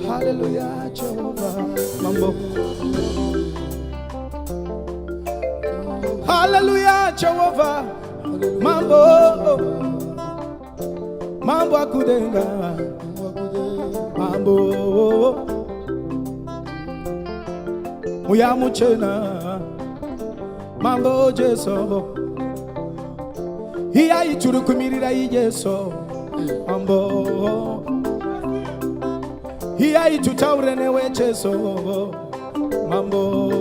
Hallelujah, Jehovah. Mambo. Hallelujah, Jehovah. Mambo. Mambo akudenga. Mambo. Muya muchena. Mambo Jeso. Hiya ituru kumirira Yeso. Mambo. Hiya itutaure newe Jeso. Mambo.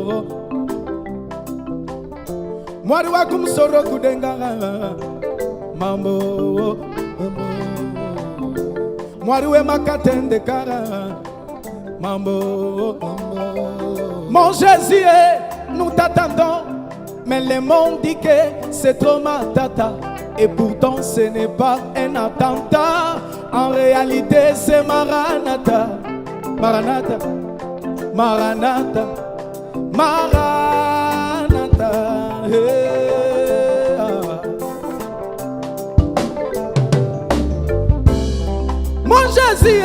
Mwari wako msoro kudenga. Mambo. Mwari we makatende kara. Mambo. Mon Jésus, nous t'attendons. Mais le monde dit que c'est trop matata. Et pourtant ce n'est pas un attentat. En réalité c'est Maranatha. Maranatha. Maranatha. Maranatha. Hey. Mon Jésus,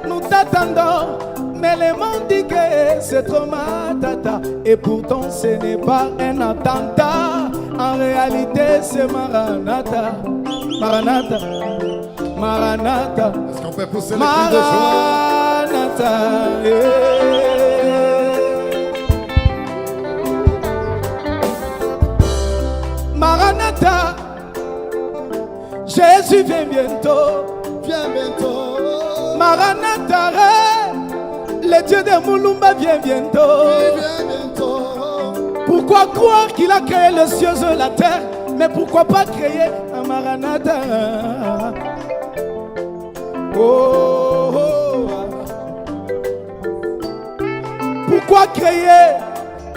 nous t'attendons. Mais le monde dit que c'est trop matata. Et pourtant ce n'est pas un attentat. En réalité c'est Maranatha. Maranatha. Maranatha. Est-ce qu'on peut pousser les cris de joie? Maranatha. Maranatha. Jésus vient bientôt. Viens bientôt. Maranatha. Le Dieu de Moulumba vient bientôt. Il vient bientôt. Pourquoi croire qu'il a créé les cieux et la terre? Mais pourquoi pas créer un Maranatha? Oh, oh, oh. Pourquoi créer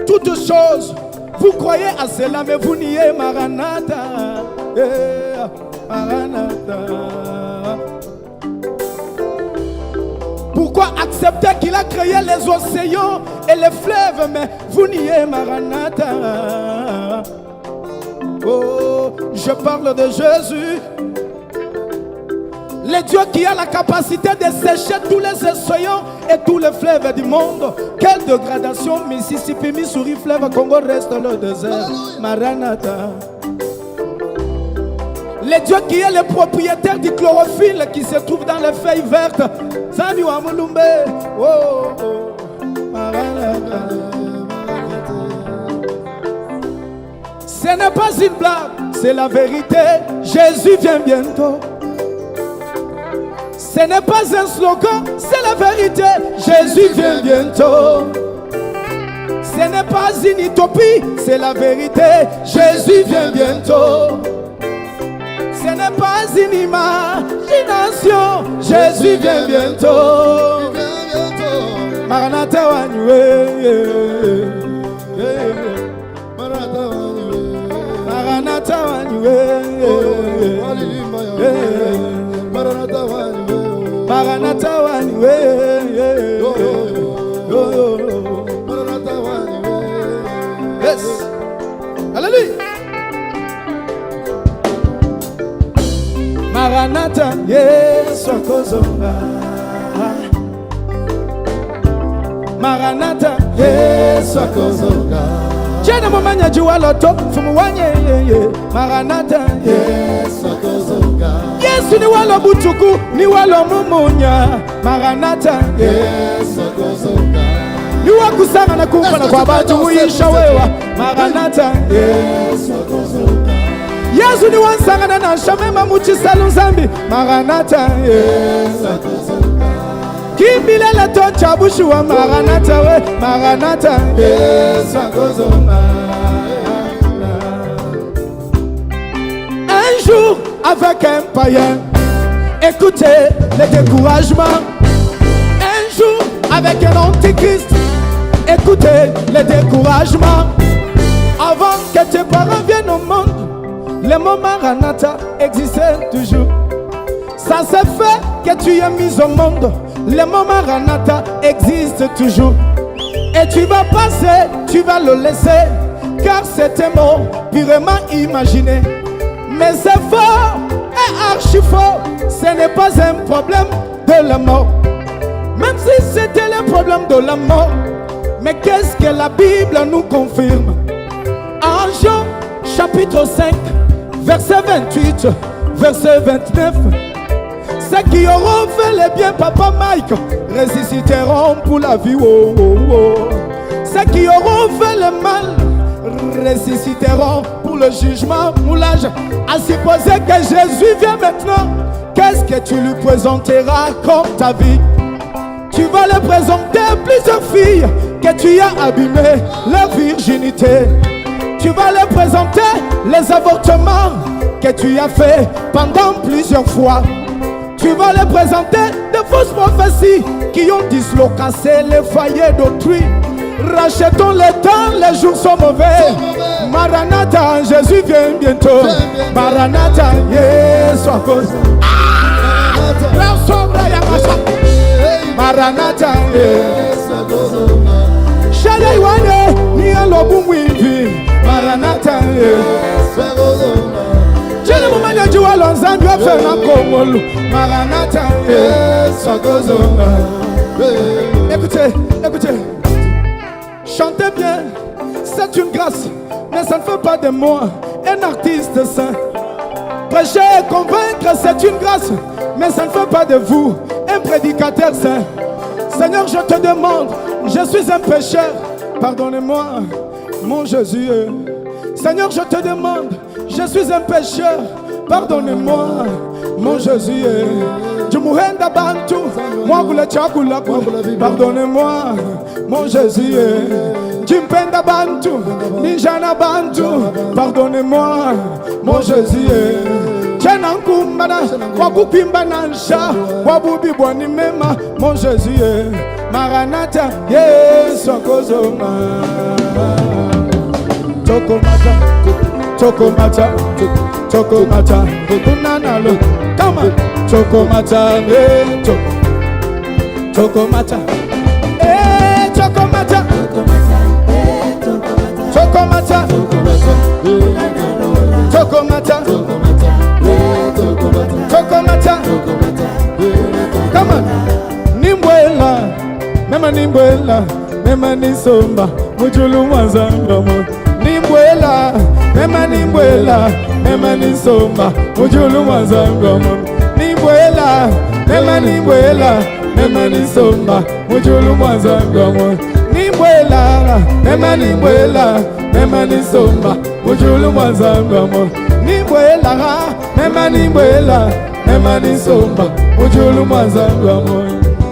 toutes choses? Vous croyez à cela, mais vous niez Maranatha. Maranatha. Pourquoi accepter qu'il a créé les océans et les fleuves, mais vous niez Maranatha? Oh, je parle de Jésus, le Dieu qui a la capacité de sécher tous les océans et tous les fleuves du monde. Quelle dégradation! Mississippi, Missouri, fleuve Congo reste le désert. Maranatha. Le Dieu qui est le propriétaire du chlorophylle qui se trouve dans les feuilles vertes. Zami wa Mulumbe. Oh, oh. Maranatha. Ce n'est pas une blague, c'est la vérité. Jésus vient bientôt. Ce n'est pas un slogan, c'est la vérité. Jésus vient bientôt. Ce n'est pas une utopie, c'est la vérité. Jésus vient bientôt. Ce n'est pas une imagination. Jésus vient bientôt. Maranatha Wanywe. Maranatha Wanywe. Maranatha Wanywe. Maranatha Wanywe. Maranatha Wanywe. Yes. Alléluia. Maranatha, Yesu akozonga. Maranatha, Yesu akozonga. Jana mumanya juwa loto fumuwanye yeye. Maranatha, Yesu akozonga. Yesu ni walo butuku, ni walo mumunya. Maranatha, Yesu akozonga. Ni wakusanga na kumpa na kwa batu uisha wewa. Maranatha, Yesu akozonga. Yesu ni wansanga na shamema muchisalu zambi. Maranatha, Yesu akozonga. Kimbilela to chabushu wa Maranatha we. Maranatha, Yesu akozonga. Un jour avec un païen, écoutez le découragement. Un jour avec un antichrist, écoutez le découragement. Avant que tes parents viennent au monde, le mot Maranatha existait toujours. Ça s'est fait que tu as mis au monde, le mot Maranatha existe toujours. Et tu vas passer, tu vas le laisser, car c'est un mot purement imaginé. Mais c'est faux et archi faux, ce n'est pas un problème de la mort. Même si c'était le problème de la mort, mais qu'est-ce que la Bible nous confirme? En Jean chapitre 5, verset 28, verset 29. Ceux qui auront fait le bien, Papa Mike, ressusciteront pour la vie. Oh, oh, oh. Ceux qui auront fait le mal, ressusciteront pour le jugement. Moulage, à supposer que Jésus vient maintenant, qu'est-ce que tu lui présenteras comme ta vie? Tu vas lui présenter plusieurs filles que tu as abîmées, leur virginité. Tu vas lui présenter les avortements que tu as fait pendant plusieurs fois. Tu vas lui présenter de fausses prophéties qui ont disloqué les foyers d'autrui. Rachetons le temps, les jours sont mauvais. Maranatha, Jésus vient bientôt. Maranatha, yes, Maranatha, Shada Iwane, ni alobu mwivi. Maranatha, Jene mumanya juwa lonzambi wa fena kongolu. Maranatha, écoutez, écoutez. Chantez bien, c'est une grâce, mais ça ne fait pas de moi un artiste saint. Prêcher et convaincre, c'est une grâce, mais ça ne fait pas de vous un prédicateur saint. Seigneur, je te demande, je suis un pécheur, pardonnez-moi, mon Jésus. Seigneur, je te demande, je suis un pécheur, pardonnez-moi, mon Jésus. Du muhenda bantu, moi vous le chakula, pardonnez-moi, mon Jésus. Jimpenda bantu, nijana bantu, pardonnez-moi, mon Jésus. Tchenankumbana, wakupimba nansha, wabubi bwani mema, mon Jésus. Maranatha, yes, okozoma. Tokomata, Tokomata, Tokomata, Tokunanalo, come on, Tokomata, Tokomata, Tokomata, Tokomata, Tokomata, Tokomata, come on, Nimbwela, Mema Nimbwela, Mema Nisomba, Mujulu Mazangamo. Nimbwela, Mema Nimbwela, Mema Nisomba, Mujulu Mazangamo. Nimbwela, Mema Nimbwela, Mema Nisomba, Mujulu Mazangamo. Nimbwela, Mema Nimbwela, Mema Nisomba, Mujulu Mazangamo. Nimbwela, Mema Nimbwela, Mema Nisomba, Mujulu Mazangamo.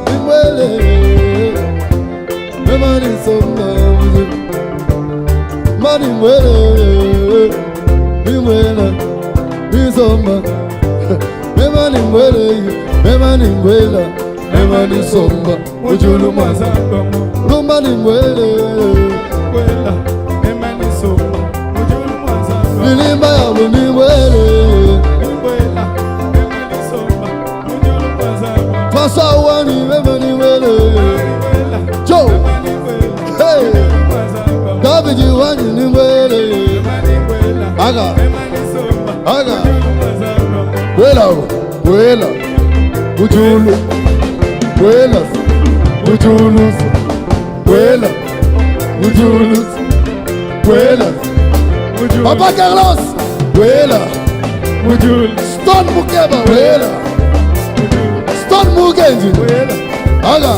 Nimbwela, Mema Nisomba, Mani mwele, ni mwele, ni somba. Mema ni mwele, mema ni mwele, mema ni somba. Ujulu mazanga, rumba ni mwele, mwele, mema ni somba. Ujulu mazanga, nilimba ya ni mwele, mwele, mema ni somba. Ujulu mazanga, pasa wani mema ni mwele, Joe, hey. David Iwani Nimbwele, Aga, Aga, Wela, Wela, Ujulu, Wela, Ujulu, Wela, Ujulu, Wela, Papa Carlos, Wela, Ujulu, Stone Mukeba, Wela, Stone Mugenzi, Aga,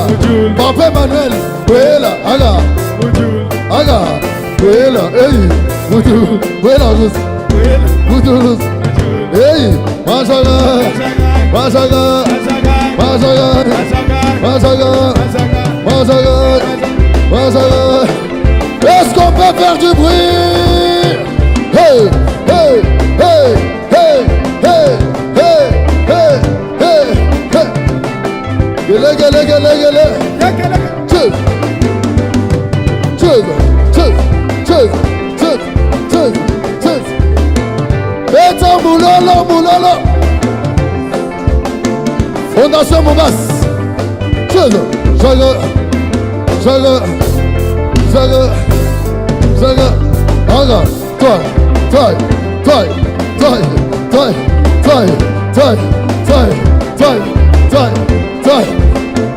Papa Manuel, Wela, Aga, Aga, Wela, hey, Wela, Wela, hey, Masaga, Masaga, Masaga, Masaga, Masaga, Masaga. Est-ce qu'on peut faire du bruit? Hey, hey, hey, hey, hey, hey, hey, hey, hey. Gele, gele, gele, gele. Tchou. Eta mulolo, mulolo. Fondation Mombas. Chaga, chaga, chaga, chaga, chaga. Aga, toi, toi, toi, toi, toi, toi, toi, toi, toi, toi, toi.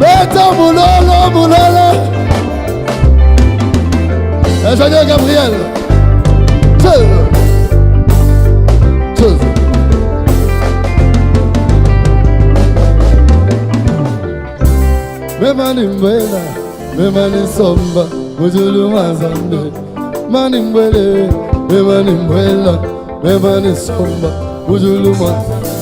Beta Moulala, Moulala. Ingénieur Gabriel. Chaga, chaga. Me mani mwela, me mani somba, mujulu mazande. Mani mwele, me mani mwela, me mani somba, mujulu mazande.